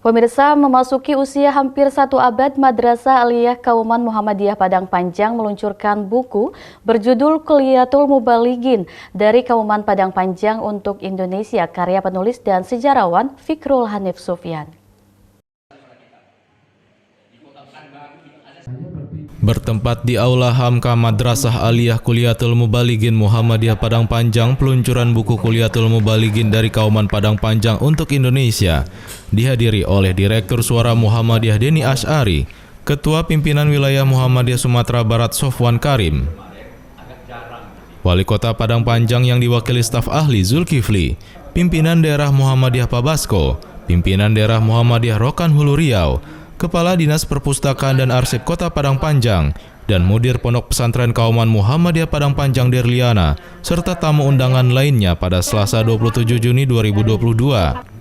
Pemirsa, memasuki usia hampir 1 abad, Madrasah Aliyah Kauman Muhammadiyah Padang Panjang meluncurkan buku berjudul Kulliyatul Mubalighin dari Kauman Padang Panjang untuk Indonesia, karya penulis dan sejarawan Fikrul Hanif Sufyan. Bertempat di Aula Hamka Madrasah Aliyah Kulliyatul Mubalighin Muhammadiyah Padang Panjang, peluncuran buku Kulliyatul Mubalighin dari Kauman Padang Panjang untuk Indonesia dihadiri oleh Direktur Suara Muhammadiyah Deni Asy'ari, Ketua Pimpinan Wilayah Muhammadiyah Sumatera Barat Sofwan Karim, Wali Kota Padang Panjang yang diwakili staf ahli Zulkifli, Pimpinan Daerah Muhammadiyah Pabasko, Pimpinan Daerah Muhammadiyah Rokan Hulu Riau, Kepala Dinas Perpustakaan dan Arsip Kota Padang Panjang, dan Mudir Pondok Pesantren Kauman Muhammadiyah Padang Panjang Derliana, serta tamu undangan lainnya pada Selasa 27 Juni 2022.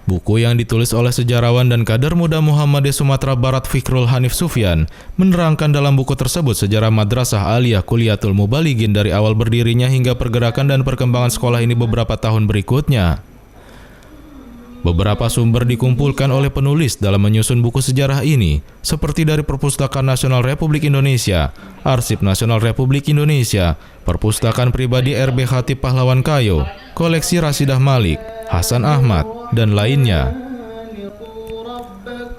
Buku yang ditulis oleh sejarawan dan kader muda Muhammadiyah Sumatera Barat Fikrul Hanif Sufyan menerangkan dalam buku tersebut sejarah Madrasah Aliyah Kulliyatul Mubalighin dari awal berdirinya hingga pergerakan dan perkembangan sekolah ini beberapa tahun berikutnya. Beberapa sumber dikumpulkan oleh penulis dalam menyusun buku sejarah ini, seperti dari Perpustakaan Nasional Republik Indonesia, Arsip Nasional Republik Indonesia, Perpustakaan Pribadi RB Khatib Pahlawan Kayo, Koleksi Rasidah Malik, Hasan Ahmad, dan lainnya.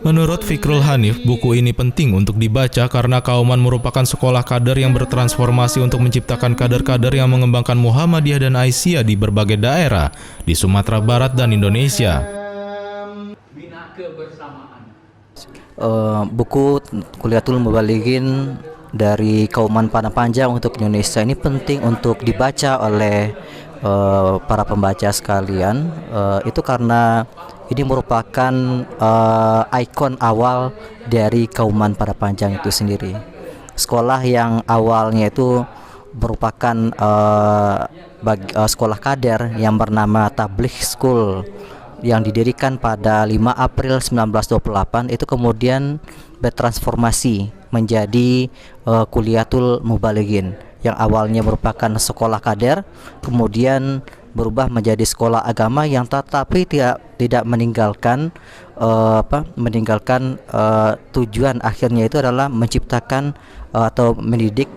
Menurut Fikrul Hanif, buku ini penting untuk dibaca karena Kauman merupakan sekolah kader yang bertransformasi untuk menciptakan kader-kader yang mengembangkan Muhammadiyah dan Aisyah di berbagai daerah di Sumatera Barat dan Indonesia. Buku Kulliyatul Mubalighin dari Kauman Padang Panjang untuk Indonesia ini penting untuk dibaca oleh para pembaca sekalian, itu karena ini merupakan ikon awal dari Kauman Padang Panjang itu sendiri. Sekolah yang awalnya itu merupakan sekolah kader yang bernama Tabligh School yang didirikan pada 5 April 1928, itu kemudian bertransformasi menjadi Kulliyatul Mubalighin yang awalnya merupakan sekolah kader, kemudian berubah menjadi sekolah agama yang tetapi tidak meninggalkan tujuan akhirnya itu adalah menciptakan atau mendidik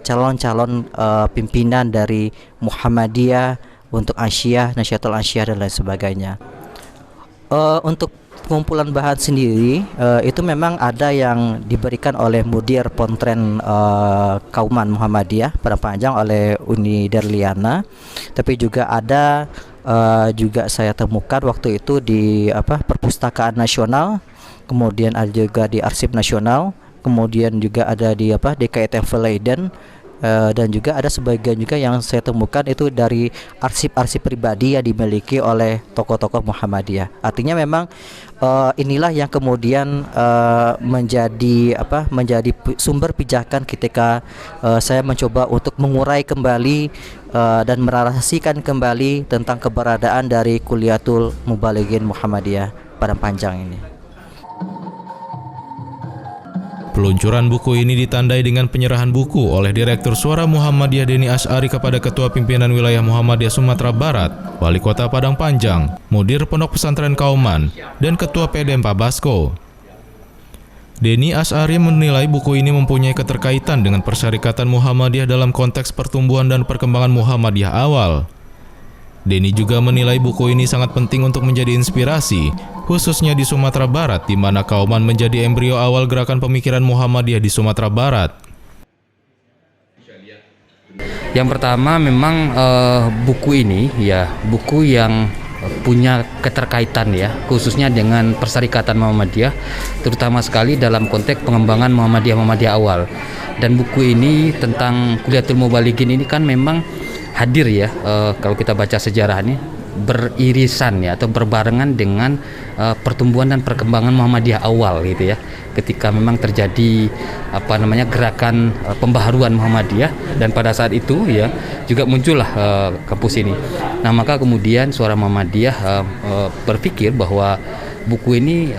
calon-calon pimpinan dari Muhammadiyah untuk Aisyah, Nasyatul Aisyah dan lain sebagainya. Untuk pengumpulan bahan sendiri itu memang ada yang diberikan oleh Mudir Pontren Kauman Muhammadiyah Padang Panjang oleh Uni Derliana, tapi juga ada juga saya temukan waktu itu di Perpustakaan Nasional, kemudian ada juga di Arsip Nasional, kemudian juga ada di DKIT Leiden, dan juga ada sebagian juga yang saya temukan itu dari arsip-arsip pribadi yang dimiliki oleh tokoh-tokoh Muhammadiyah. Artinya memang inilah yang kemudian menjadi sumber pijakan ketika saya mencoba untuk mengurai kembali dan menarasikan kembali tentang keberadaan dari Kulliyatul Mubalighin Muhammadiyah Padang Panjang ini. Peluncuran buku ini ditandai dengan penyerahan buku oleh Direktur Suara Muhammadiyah Deni Asy'ari kepada Ketua Pimpinan Wilayah Muhammadiyah Sumatera Barat, Wali Kota Padang Panjang, Mudir Pondok Pesantren Kauman, dan Ketua PDM Pabasko. Deni Asy'ari menilai buku ini mempunyai keterkaitan dengan Persyarikatan Muhammadiyah dalam konteks pertumbuhan dan perkembangan Muhammadiyah awal. Deni juga menilai buku ini sangat penting untuk menjadi inspirasi, khususnya di Sumatera Barat, di mana Kauman menjadi embrio awal gerakan pemikiran Muhammadiyah di Sumatera Barat. Yang pertama memang buku ini buku yang punya keterkaitan khususnya dengan Persyarikatan Muhammadiyah, terutama sekali dalam konteks pengembangan Muhammadiyah awal. Dan buku ini tentang Kulliyatul Mubalighin ini kan memang hadir kalau kita baca sejarahnya beririsan atau berbarengan dengan pertumbuhan dan perkembangan Muhammadiyah awal ketika memang terjadi gerakan pembaharuan Muhammadiyah, dan pada saat itu juga muncullah kampus ini. Nah, maka kemudian Suara Muhammadiyah berpikir bahwa buku ini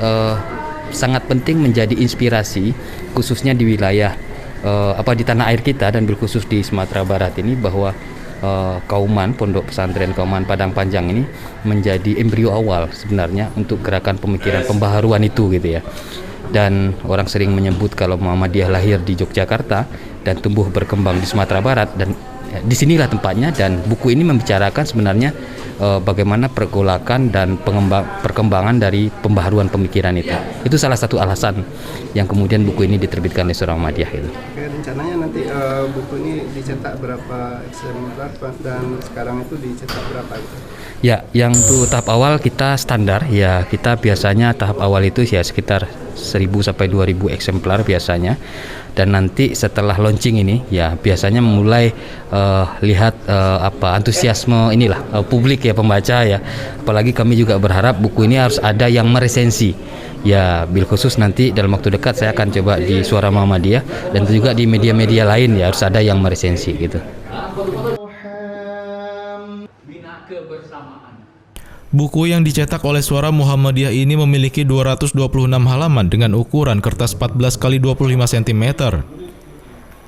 sangat penting menjadi inspirasi khususnya di wilayah di tanah air kita dan berkhusus di Sumatera Barat ini, bahwa Kauman, Pondok Pesantren Kauman Padang Panjang ini menjadi embrio awal sebenarnya untuk gerakan pemikiran pembaharuan itu gitu ya. Dan orang sering menyebut kalau Muhammadiyah lahir di Yogyakarta dan tumbuh berkembang di Sumatera Barat, dan disinilah tempatnya. Dan buku ini membicarakan sebenarnya bagaimana pergolakan dan perkembangan dari pembaharuan pemikiran itu. Itu salah satu alasan yang kemudian buku ini diterbitkan oleh seorang Muhammadiyah itu. Oke, rencananya nanti buku ini dicetak berapa eksemplar Pak? Dan sekarang itu dicetak berapa gitu? Ya, yang untuk tahap awal kita standar ya, kita biasanya tahap awal itu ya sekitar 1000 sampai 2000 eksemplar biasanya. Dan nanti setelah launching ini ya biasanya mulai lihat antusiasme inilah publik ya, pembaca ya. Apalagi kami juga berharap buku ini harus ada yang meresensi. Ya, bil khusus nanti dalam waktu dekat saya akan coba di Suara Muhammadiyah dan juga di media-media lain ya, harus ada yang meresensi gitu. Buku yang dicetak oleh Suara Muhammadiyah ini memiliki 226 halaman dengan ukuran kertas 14 x 25 cm.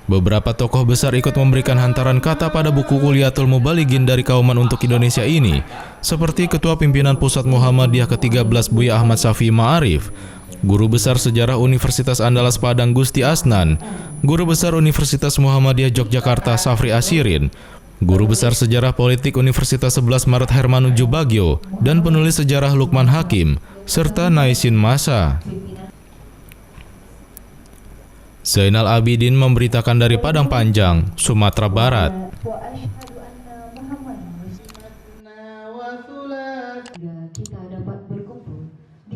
Beberapa tokoh besar ikut memberikan hantaran kata pada buku Kuliatul Mubalighin dari Kauman untuk Indonesia ini, seperti Ketua Pimpinan Pusat Muhammadiyah ke-13 Buya Ahmad Syafi'i Ma'arif, Guru Besar Sejarah Universitas Andalas Padang Gusti Asnan, Guru Besar Universitas Muhammadiyah Yogyakarta Safri Asyirin, Guru Besar Sejarah Politik Universitas 11 Maret Hermanudjo Bagio, dan penulis sejarah Lukman Hakim, serta Naisin Masa. Zainal Abidin memberitakan dari Padang Panjang, Sumatera Barat.